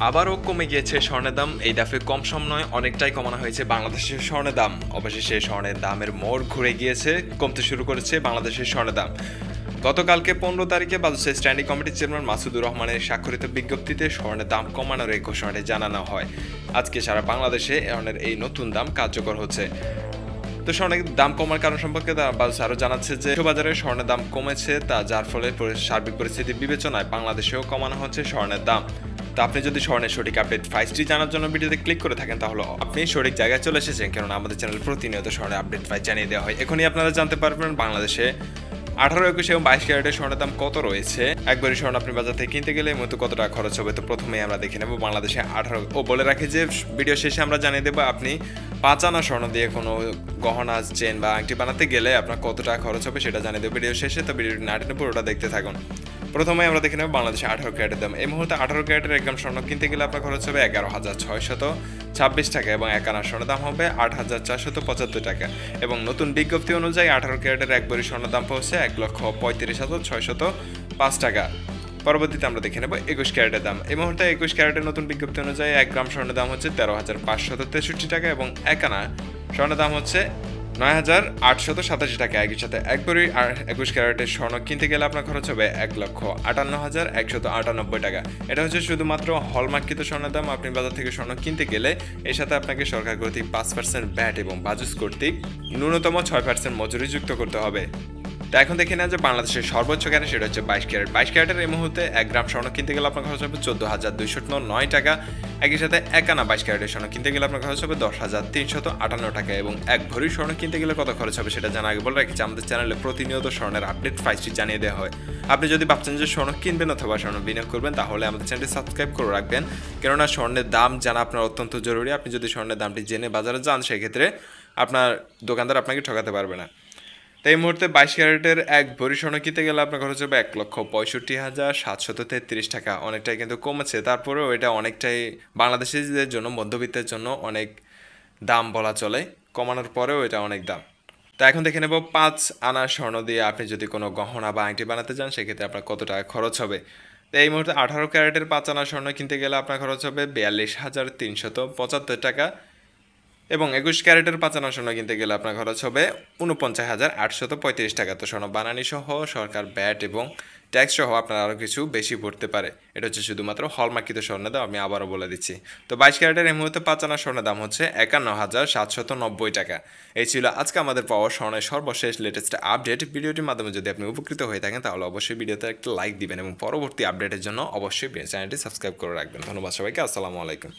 আবারও কমে গিয়েছে স্বর্ণের দাম। এই দফে কম সম নয়, অনেকটাই কমানো হয়েছে বাংলাদেশের স্বর্ণের দাম। অবশেষে স্বর্ণের দামের মোড় ঘুরে গিয়েছে, কমতে শুরু করেছে বাংলাদেশের স্বর্ণের দাম। গতকালকে 15 তারিখে বাংলাদেশ স্ট্যান্ডিং কমিটির চেয়ারম্যান মাসুদুর রহমানের স্বাক্ষরিত বিজ্ঞপ্তিতে স্বর্ণের দাম কমানোর এই ঘোষণাটি জানানো হয়। আজকে সারা বাংলাদেশে স্বর্ণের এই নতুন দাম কার্যকর হচ্ছে। তো স্বর্ণের দাম কমার কারণ সম্পর্কে বাংলাদেশ আরও জানাচ্ছে যে বাজারে স্বর্ণের দাম কমেছে, যার ফলে সার্বিক পরিস্থিতি বিবেচনায় বাংলাদেশেও কমানো হচ্ছে স্বর্ণের দাম। তো আপনি যদি স্বর্ণের সঠিক আপডেট প্রাইসটি জানার জন্য ভিডিওতে ক্লিক করে থাকেন, তাহলে আপনি সঠিক জায়গায় চলে এসেছেন, কেননা আমাদের চ্যানেল প্রতিনিয়ত স্বর্ণের আপডেট প্রাইস জানিয়ে দেওয়া হয়। এখনই আপনারা জানতে পারবেন বাংলাদেশে 18, 21 এবং 22 ক্যারেটের স্বর্ণের দাম কত রয়েছে। একবারই স্বর্ণ আপনি বাজার থেকে কিনতে গেলে মতো কত টাকা খরচ হবে। তো প্রথমেই আমরা দেখে নেব বাংলাদেশে 18। বলে রাখি যে ভিডিও শেষে আমরা জানিয়ে দেবো আপনি 5 আনা স্বর্ণ দিয়ে কোনো গহনা, চেন বা আংটি বানাতে গেলে আপনার কত টাকা খরচ হবে সেটা জানিয়ে দেবো ভিডিও শেষে। তো ভিডিওটি না টেনে পুরোটা দেখতে থাকুন। প্রথমে আমরা দেখে নেব বাংলাদেশে 18 ক্যারেটের দাম। এই মুহূর্তে 18 ক্যারেটের 1 গ্রাম স্বর্ণ কিনতে গেলে আপনার খরচ হবে 11,626 টাকা এবং 1 আনা স্বর্ণের দাম হবে 8,475 টাকা। এবং নতুন বিজ্ঞপ্তি অনুযায়ী 18 ক্যারেটের 1 ভরি স্বর্ণের দাম পড়ছে 1,35,605 টাকা। পরবর্তীতে আমরা দেখে নেব 21 ক্যারেটের দাম। এই মুহূর্তে 21 ক্যারেটের নতুন বিজ্ঞপ্তি অনুযায়ী 1 গ্রাম স্বর্ণের দাম হচ্ছে 13,563 টাকা এবং 1 আনা স্বর্ণের দাম হচ্ছে 9,887 টাকা। একই সাথে 1 ভরি আর 21 ক্যারেটের স্বর্ণ কিনতে গেলে আপনার খরচ হবে 1,58,198 টাকা। এটা হচ্ছে শুধুমাত্র হলমার্কিত স্বর্ণের দাম। আপনি বাজার থেকে স্বর্ণ কিনতে গেলে এর সাথে আপনাকে সরকার কর্তৃক 5% ভ্যাট এবং বাজুস কর্তৃক ন্যূনতম 6% মজুরি যুক্ত করতে হবে। তো এখন দেখে নেওয়া যে বাংলাদেশের সর্বোচ্চ ক্যারেট, সেটা হচ্ছে 22 ক্যারেট। 22 ক্যারেটের এই মুহূর্তে 1 গ্রাম স্বর্ণ কিনতে গেলে আপনার খরচ হবে 14,209 টাকা। একই সাথে 1 আনা 22 ক্যারেটের স্বর্ণ কিনতে গেলে আপনার খরচ হবে 10,358 টাকা এবং 1 ভরি স্বর্ণ কিনতে গেলে কত খরচ হবে সেটা জানা আগে বলে রাখছি আমাদের চ্যানেলে প্রতিনিয়ত স্বর্ণের আপডেট প্রাইসটি জানিয়ে দেওয়া হয়। আপনি যদি ভাবছেন যে স্বর্ণ কিনবেন অথবা স্বর্ণ বিনিয়োগ করবেন, তাহলে আমাদের চ্যানেলটি সাবস্ক্রাইব করে রাখবেন, কেননা স্বর্ণের দাম জানা আপনার অত্যন্ত জরুরি। আপনি যদি স্বর্ণের দামটি জেনে বাজারে যান, সেক্ষেত্রে আপনার দোকানদার আপনাকে ঠকাতে পারবে না। তো এই মুহূর্তে 22 ক্যারেটের 1 ভরি স্বর্ণ কিনতে গেলে আপনার খরচ হবে 1,65,733 টাকা। অনেকটাই কিন্তু কমেছে, তারপরেও এটা অনেকটাই বাংলাদেশিদের জন্য, মধ্যবিত্তের জন্য অনেক দাম বলা চলে। কমানোর পরেও এটা অনেক দাম। তা এখন দেখে নেব 5 আনা স্বর্ণ দিয়ে আপনি যদি কোনো গহনা বা আংটি বানাতে চান, সেক্ষেত্রে আপনার কত টাকা খরচ হবে। তো এই মুহূর্তে 18 ক্যারেটের 5 আনা স্বর্ণ কিনতে গেলে আপনার খরচ হবে 42,375 টাকা এবং 21 ক্যারেটের 5 আনা স্বর্ণ কিনতে গেলে আপনার খরচ হবে 49,835 টাকা। তো স্বর্ণ বানানি সহ সরকার ভ্যাট এবং ট্যাক্স সহ আপনার আরও কিছু বেশি পড়তে পারে। এটা হচ্ছে শুধুমাত্র হলমার্কিত স্বর্ণের দাম, আমি আবারও বলে দিচ্ছি। তো 22 ক্যারেটের এই মুহূর্তে 5 আনা স্বর্ণের দাম হচ্ছে 51,790 টাকা। এই ছিল আজকে আমাদের পাওয়া স্বর্ণের সর্বশেষ লেটেস্ট আপডেট। ভিডিওটির মাধ্যমে যদি আপনি উপকৃত হয়ে থাকেন, তাহলে অবশ্যই ভিডিওতে একটা লাইক দিবেন এবং পরবর্তী আপডেটের জন্য অবশ্যই চ্যানেলটি সাবস্ক্রাইব করে রাখবেন। ধন্যবাদ সবাইকে। আসসালামু আলাইকুম।